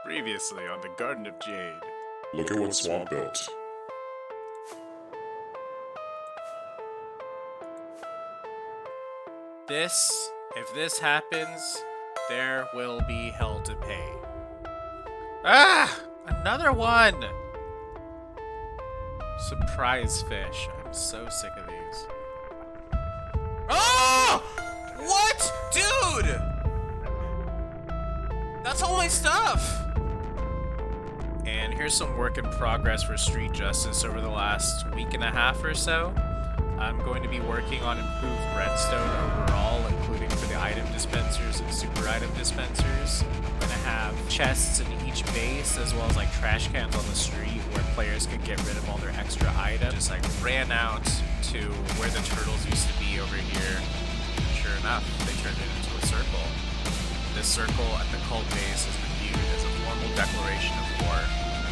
Previously on the Garden of Jade. Look at what Swamp built. If this happens, there will be hell to pay. Ah! Another one! Surprise fish. I'm so sick of these. Oh! What? Dude! That's all my stuff! And here's some work in progress for Street Justice over the last week and a half or so. I'm going to be working on improved redstone overall, including for the item dispensers and super item dispensers. I'm going to have chests in each base, as well as like trash cans on the street where players can get rid of all their extra items. Just like ran out to where the turtles used to be over here. And sure enough, they turned it into a circle. This circle at the cult base has been viewed as a formal declaration of war.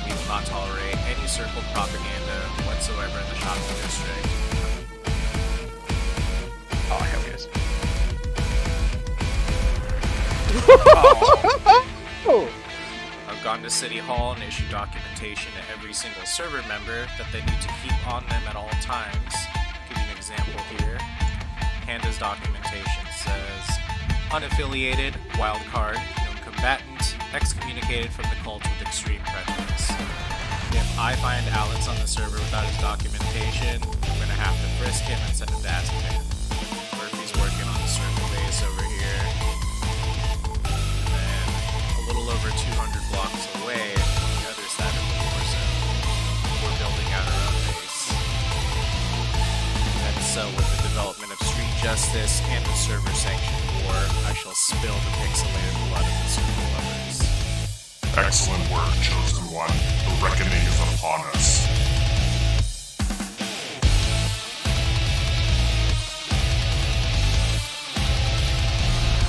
We will not tolerate any circle propaganda whatsoever in the shopping district. Oh, hell yes. Oh. I've gone to City Hall and issued documentation to every single server member that they need to keep on them at all times. I'll give you an example here. Panda's documentation says, unaffiliated, wildcard, known combatant, excommunicated from the cult with extreme prejudice. If I find Alex on the server without his documentation, I'm going to have to frisk him and send him to Azkaban. Murphy's working on the circle base over here. And then a little over 200 blocks away, on the other side of the war zone, we're building out our own base. And so with the development of Street Justice and the server-sanctioned war, I shall spill the pixelated blood of the circle lovers. Excellent work, Chosen One. The reckoning is upon us.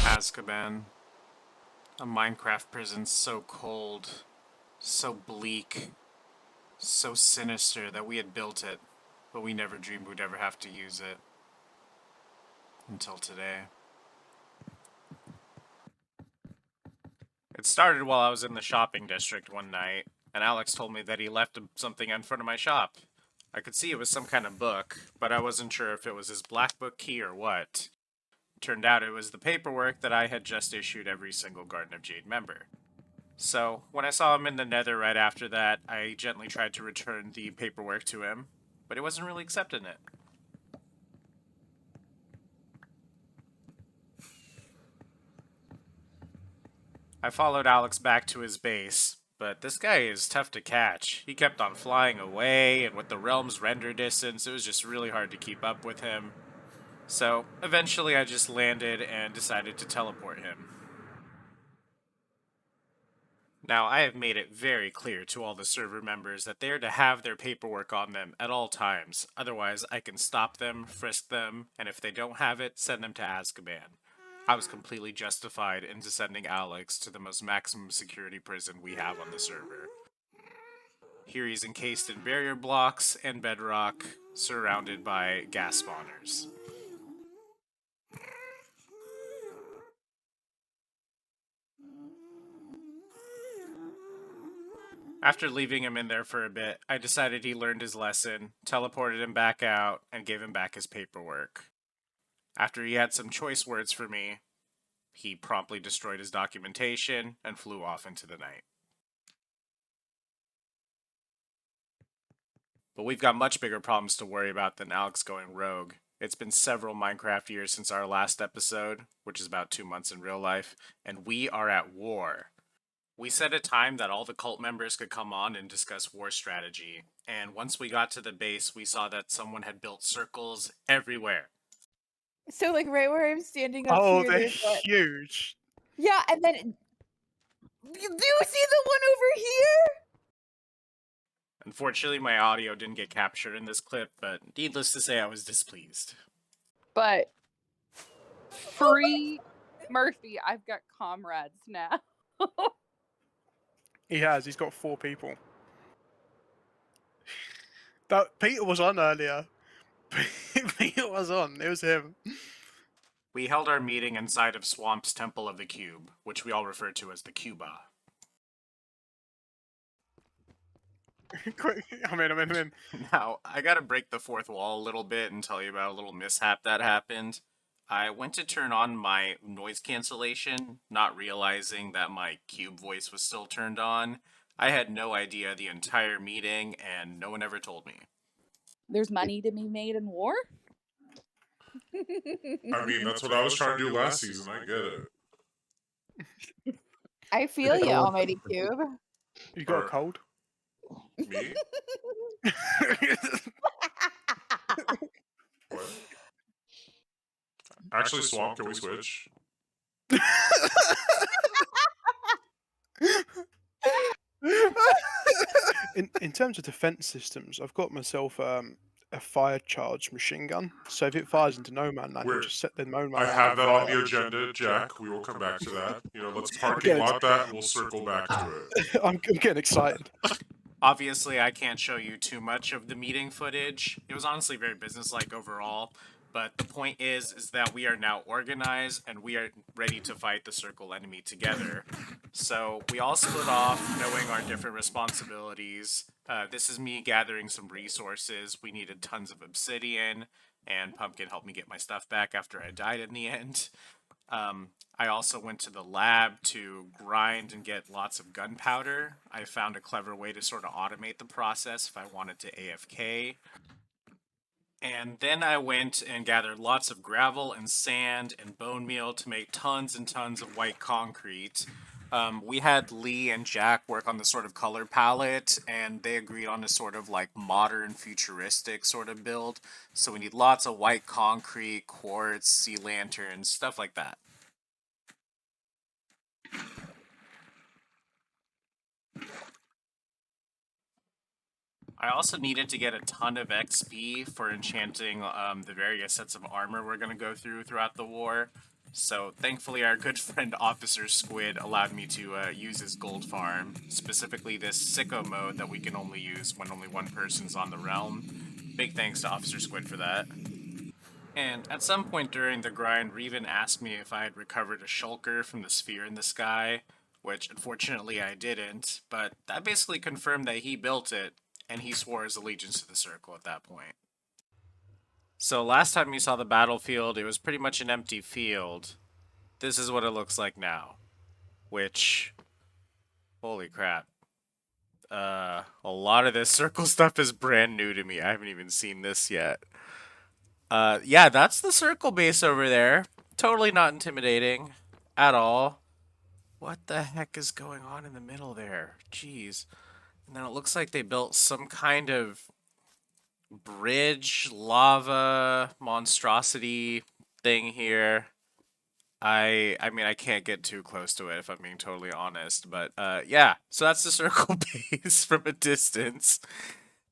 Azkaban. A Minecraft prison so cold, so bleak, so sinister that we had built it, but we never dreamed we'd ever have to use it. Until today. It started while I was in the shopping district one night, and Alex told me that he left something in front of my shop. I could see it was some kind of book, but I wasn't sure if it was his black book key or what. Turned out it was the paperwork that I had just issued every single Garden of Jade member. So, when I saw him in the nether right after that, I gently tried to return the paperwork to him, but he wasn't really accepting it. I followed Alex back to his base, but this guy is tough to catch. He kept on flying away, and with the realm's render distance, it was just really hard to keep up with him. So, eventually I just landed and decided to teleport him. Now, I have made it very clear to all the server members that they are to have their paperwork on them at all times. Otherwise, I can stop them, frisk them, and if they don't have it, send them to Azkaban. I was completely justified in sending Alex to the most maximum security prison we have on the server. Here he's encased in barrier blocks and bedrock, surrounded by gas spawners. After leaving him in there for a bit, I decided he learned his lesson, teleported him back out, and gave him back his paperwork. After he had some choice words for me, he promptly destroyed his documentation and flew off into the night. But we've got much bigger problems to worry about than Alex going rogue. It's been several Minecraft years since our last episode, which is about 2 months in real life, and we are at war. We set a time that all the cult members could come on and discuss war strategy, and once we got to the base, we saw that someone had built circles everywhere. So, like, right where I'm standing up Oh, here, they're there's what? huge. Yeah, and then... Do you see the one over here? Unfortunately, my audio didn't get captured in this clip, but needless to say, I was displeased. But free Murphy, I've got comrades now. He has. He's got 4 people. That Peter was on earlier. Peter was on. It was him. We held our meeting inside of Swamp's Temple of the Cube, which we all refer to as the Cuba. Quick, I'm in. Now, I gotta break the fourth wall a little bit and tell you about a little mishap that happened. I went to turn on my noise cancellation, not realizing that my cube voice was still turned on. I had no idea the entire meeting, and no one ever told me. There's money to be made in war. I mean, that's what I was trying to do last season. I get it. I feel you, Almighty Cube. You got a Or- cold? Me? What? Actually, Swamp, can we switch? in terms of defense systems, I've got myself a fire charged machine gun. So if it fires into no man land, We're- it'll just set the no man I land have on that on fire. the agenda, Jack. We will come back to that. You know, let's parking lot that and we'll circle back to it. I'm getting excited. Obviously, I can't show you too much of the meeting footage. It was honestly very businesslike overall, but the point is that we are now organized and we are ready to fight the circle enemy together. So we all split off, knowing our different responsibilities. This is me gathering some resources. We needed tons of obsidian, and Pumpkin helped me get my stuff back after I died in the end. I also went to the lab to grind and get lots of gunpowder. I found a clever way to sort of automate the process if I wanted to AFK. And then I went and gathered lots of gravel and sand and bone meal to make tons and tons of white concrete. We had Lee and Jack work on the sort of color palette, and they agreed on a sort of like modern, futuristic sort of build. So we need lots of white concrete, quartz, sea lanterns, stuff like that. I also needed to get a ton of XP for enchanting the various sets of armor we're going to go through throughout the war. So thankfully our good friend Officer Squid allowed me to use his gold farm, specifically this sicko mode that we can only use when only one person's on the realm. Big thanks to Officer Squid for that. And at some point during the grind, Reven asked me if I had recovered a shulker from the sphere in the sky, which unfortunately I didn't, but that basically confirmed that he built it, and he swore his allegiance to the circle at that point. So last time you saw the battlefield, it was pretty much an empty field. This is what it looks like now. Which, holy crap. A lot of this circle stuff is brand new to me. I haven't even seen this yet. Yeah, that's the circle base over there. Totally not intimidating at all. What the heck is going on in the middle there? Jeez. And then it looks like they built some kind of bridge, lava, monstrosity thing here. I mean, I can't get too close to it if I'm being totally honest, but yeah. So that's the circle base from a distance.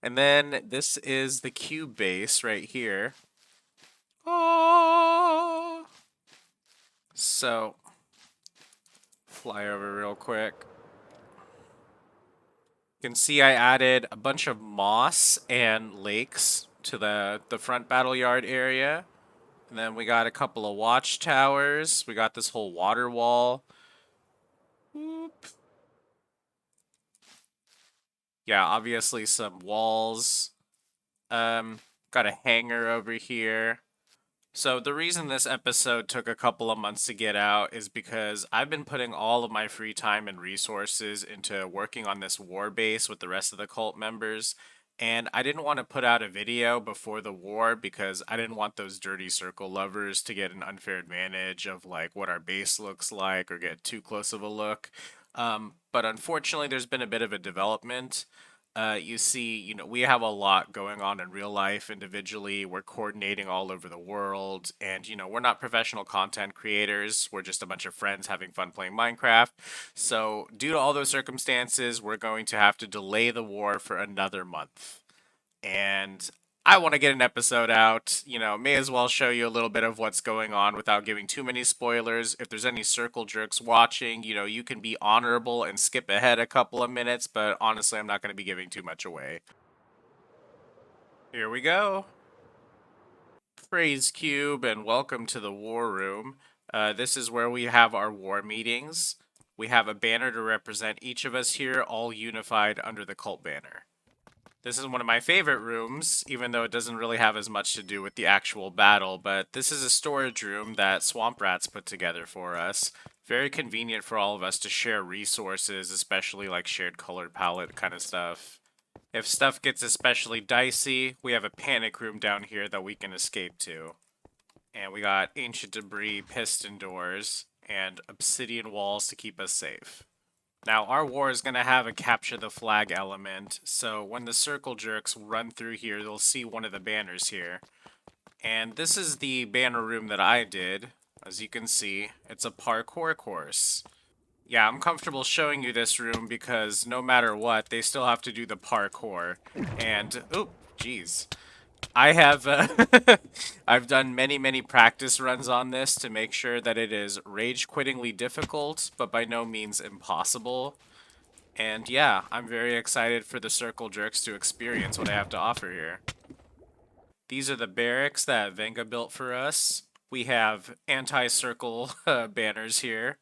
And then this is the cube base right here. Oh. So fly over real quick. You can see I added a bunch of moss and lakes to the front battle yard area. And then we got a couple of watchtowers. We got this whole water wall. Whoop. Yeah, obviously some walls. Got a hangar over here. So the reason this episode took a couple of months to get out is because I've been putting all of my free time and resources into working on this war base with the rest of the cult members. And I didn't want to put out a video before the war because I didn't want those dirty circle lovers to get an unfair advantage of like what our base looks like or get too close of a look. But unfortunately, there's been a bit of a development. You see, we have a lot going on in real life individually. We're coordinating all over the world. And, we're not professional content creators. We're just a bunch of friends having fun playing Minecraft. So, due to all those circumstances, we're going to have to delay the war for another month. And I want to get an episode out. May as well show you a little bit of what's going on without giving too many spoilers. If there's any circle jerks watching, you can be honorable and skip ahead a couple of minutes, but honestly, I'm not going to be giving too much away. Here we go. Praise Cube and welcome to the War Room. This is where we have our war meetings. We have a banner to represent each of us here, all unified under the cult banner. This is one of my favorite rooms, even though it doesn't really have as much to do with the actual battle, but this is a storage room that Swamp Rats put together for us. Very convenient for all of us to share resources, especially like shared color palette kind of stuff. If stuff gets especially dicey, we have a panic room down here that we can escape to. And we got ancient debris, piston doors, and obsidian walls to keep us safe. Now, our war is going to have a capture the flag element, so when the circle jerks run through here, they'll see one of the banners here. And this is the banner room that I did. As you can see, it's a parkour course. Yeah, I'm comfortable showing you this room because no matter what, they still have to do the parkour. And, oop, jeez. I have, I've done many practice runs on this to make sure that it is rage-quittingly difficult, but by no means impossible. And yeah, I'm very excited for the circle jerks to experience what I have to offer here. These are the barracks that Venga built for us. We have anti-circle banners here.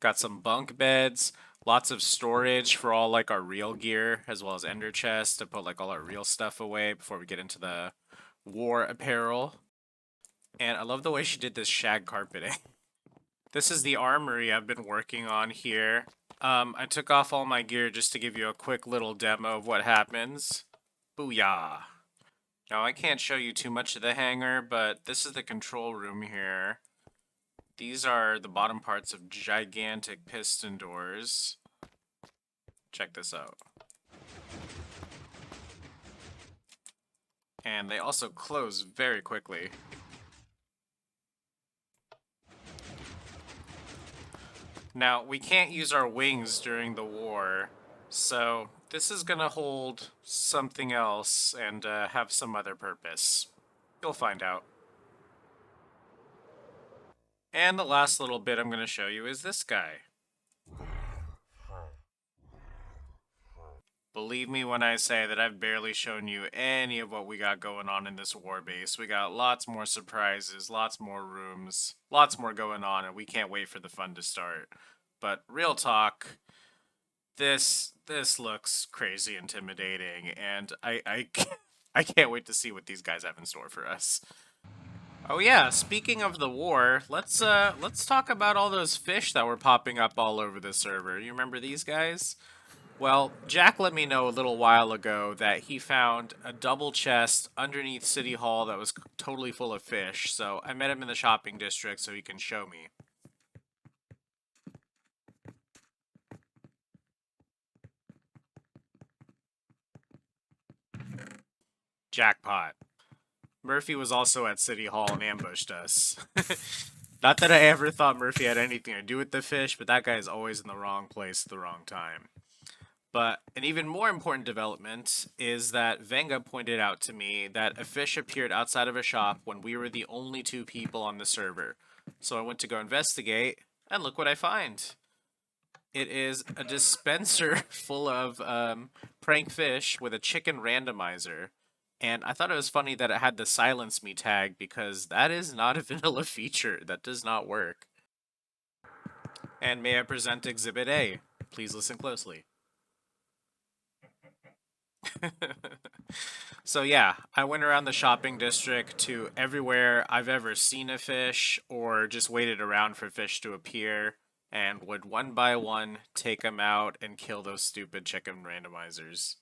Got some bunk beds, lots of storage for all like our real gear, as well as ender chests to put like all our real stuff away before we get into the war apparel. And I love the way she did this shag carpeting. This is the armory I've been working on here. I took off all my gear just to give you a quick little demo of what happens. Booyah! Now, I can't show you too much of the hangar, but this is the control room here. These are the bottom parts of gigantic piston doors. Check this out. And they also close very quickly. Now, we can't use our wings during the war, so this is gonna hold something else and have some other purpose. You'll find out. And the last little bit I'm gonna show you is this guy. Believe me when I say that I've barely shown you any of what we got going on in this war base. We got lots more surprises, lots more rooms, lots more going on, and we can't wait for the fun to start. But real talk, this looks crazy intimidating, and I can't wait to see what these guys have in store for us. Oh yeah, speaking of the war, let's talk about all those fish that were popping up all over the server. You remember these guys? Well, Jack let me know a little while ago that he found a double chest underneath City Hall that was totally full of fish, so I met him in the shopping district so he can show me. Jackpot. Murphy was also at City Hall and ambushed us. Not that I ever thought Murphy had anything to do with the fish, but that guy is always in the wrong place at the wrong time. But an even more important development is that Venga pointed out to me that a fish appeared outside of a shop when we were the only two people on the server. So I went to go investigate, and look what I find. It is a dispenser full of prank fish with a chicken randomizer. And I thought it was funny that it had the silence me tag because that is not a vanilla feature. That does not work. And may I present Exhibit A? Please listen closely. So yeah, I went around the shopping district to everywhere I've ever seen a fish or just waited around for fish to appear and would one by one take them out and kill those stupid chicken randomizers.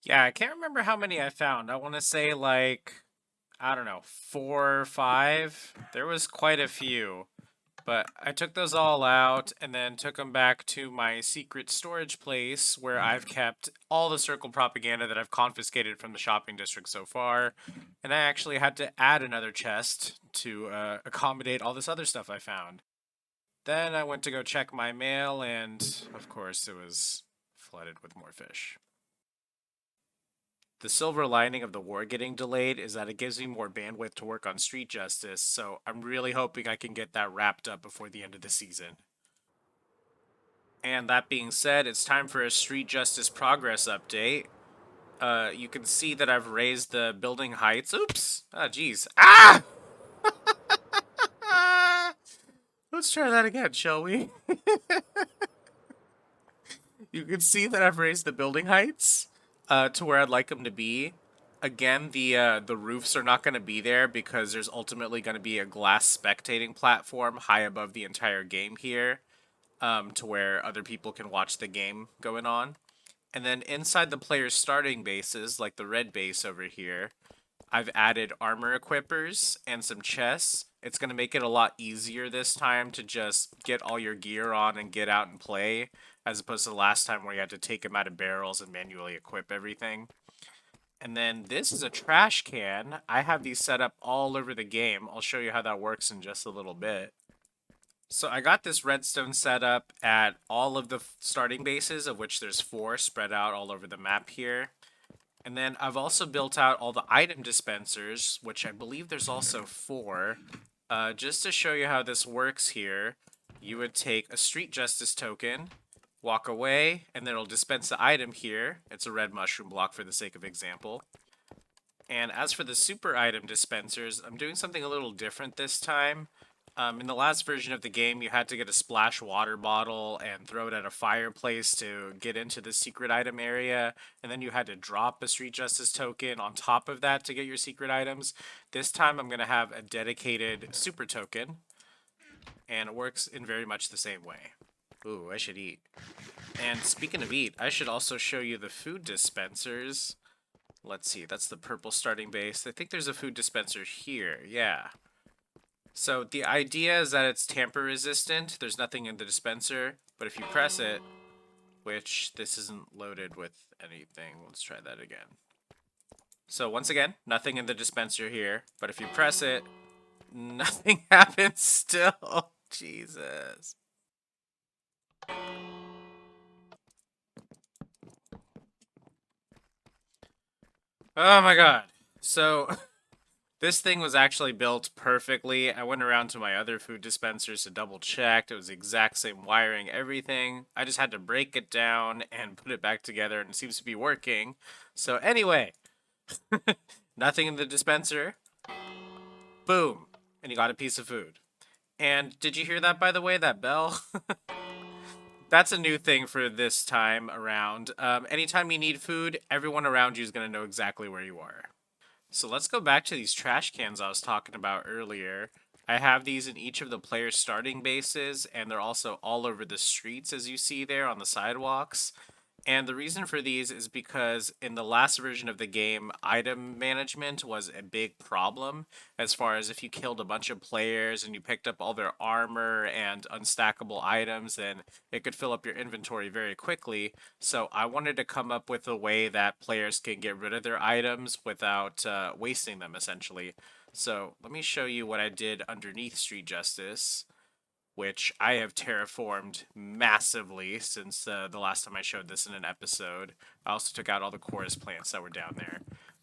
Yeah, I can't remember how many I found. I want to say like, I don't know, 4 or 5. There was quite a few. But I took those all out and then took them back to my secret storage place where I've kept all the circle propaganda that I've confiscated from the shopping district so far. And I actually had to add another chest to accommodate all this other stuff I found. Then I went to go check my mail and, of course, it was flooded with more fish. The silver lining of the war getting delayed is that it gives me more bandwidth to work on street justice, so I'm really hoping I can get that wrapped up before the end of the season. And that being said, it's time for a street justice progress update. You can see that I've raised the building heights. Oops! Ah, jeez. Ah! Let's try that again, shall we? You can see that I've raised the building heights to where I'd like them to be. Again, the roofs are not going to be there because there's ultimately going to be a glass spectating platform high above the entire game here, to where other people can watch the game going on. And then inside the player's starting bases, like the red base over here, I've added armor equippers and some chests. It's going to make it a lot easier this time to just get all your gear on and get out and play, as opposed to the last time where you had to take them out of barrels and manually equip everything. And then this is a trash can. I have these set up all over the game. I'll show you how that works in just a little bit. So I got this redstone set up at all of the starting bases, of which there's 4 spread out all over the map here. And then I've also built out all the item dispensers, which I believe there's also 4. Just to show you how this works here, you would take a street justice token, walk away, and then it'll dispense the item here. It's a red mushroom block for the sake of example. And as for the super item dispensers, I'm doing something a little different this time. In the last version of the game, you had to get a splash water bottle and throw it at a fireplace to get into the secret item area, and then you had to drop a street justice token on top of that to get your secret items. This time I'm going to have a dedicated super token, and it works in very much the same way. Ooh, I should eat. And speaking of eat, I should also show you the food dispensers. Let's see, that's the purple starting base. I think there's a food dispenser here, yeah. So the idea is that it's tamper resistant. There's nothing in the dispenser, but if you press it, which this isn't loaded with anything, let's try that again. So once again, nothing in the dispenser here, but if you press it, nothing happens still. Jesus. Oh my god. So this thing was actually built perfectly. I went around to my other food dispensers to double check. It was the exact same wiring, everything. I just had to break it down and put it back together, and it seems to be working. So anyway, nothing in the dispenser. Boom. And you got a piece of food. And did you hear that, by the way, that bell? That's a new thing for this time around. Anytime you need food, everyone around you is going to know exactly where you are. So let's go back to these trash cans I was talking about earlier. I have these in each of the players' starting bases, and they're also all over the streets, as you see there on the sidewalks. And the reason for these is because in the last version of the game, item management was a big problem, as far as if you killed a bunch of players and you picked up all their armor and unstackable items, then it could fill up your inventory very quickly. So I wanted to come up with a way that players can get rid of their items without wasting them, essentially. So let me show you what I did underneath Street Justice, which I have terraformed massively since the last time I showed this in an episode. I also took out all the chorus plants that were down there.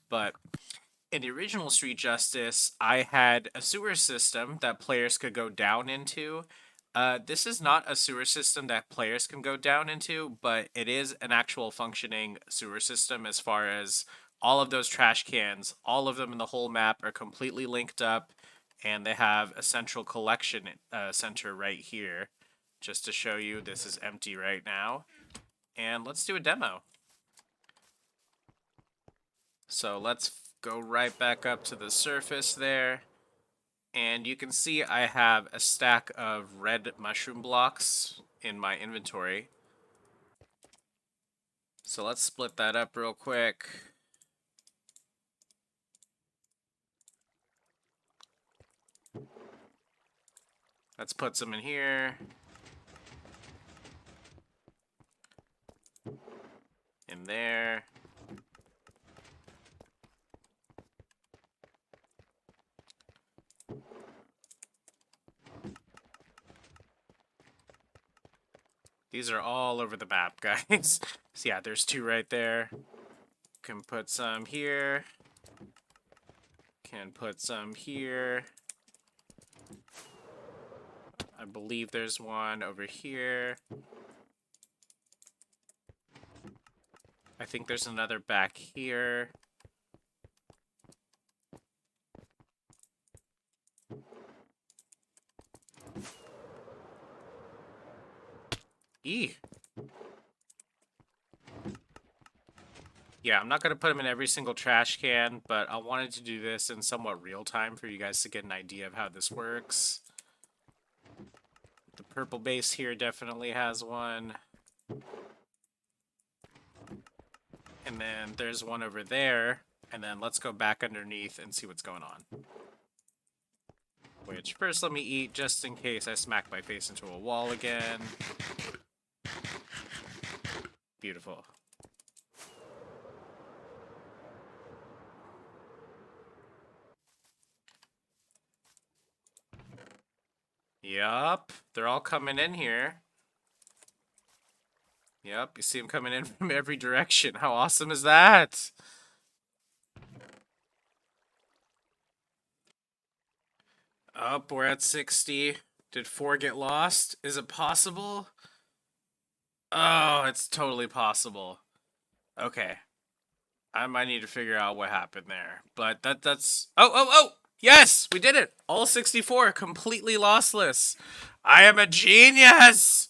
But in the original Street Justice, I had a sewer system that players could go down into. This is not a sewer system that players can go down into, but it is an actual functioning sewer system as far as all of those trash cans, all of them in the whole map are completely linked up. And they have a central collection center right here. Just to show you, this is empty right now. And let's do a demo. So let's go right back up to the surface there. And you can see I have a stack of red mushroom blocks in my inventory. So let's split that up real quick. Let's put some in here. In there. These are all over the map, guys. So yeah, there's 2 right there. Can put some here. Can put some here. I believe there's one over here. I think there's another back here. E. Yeah, I'm not going to put them in every single trash can, but I wanted to do this in somewhat real time for you guys to get an idea of how this works. The purple base here definitely has one. And then there's one over there. And then let's go back underneath and see what's going on. Which, first let me eat just in case I smack my face into a wall again. Beautiful. Yup, they're all coming in here. Yep, you see them coming in from every direction. How awesome is that? Up, we're at 60. Did 4 get lost? Is it possible? Oh, it's totally possible. Okay. I might need to figure out what happened there. But that's... Oh! Yes! We did it! All 64, completely lossless. I am a genius!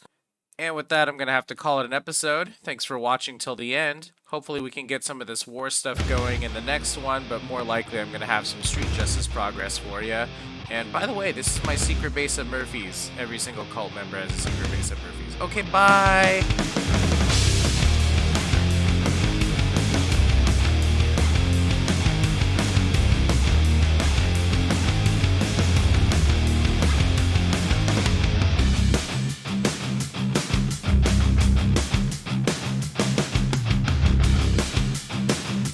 And with that, I'm going to have to call it an episode. Thanks for watching till the end. Hopefully we can get some of this war stuff going in the next one, but more likely I'm going to have some street justice progress for you. And by the way, this is my secret base at Murphy's. Every single cult member has a secret base at Murphy's. Okay, bye!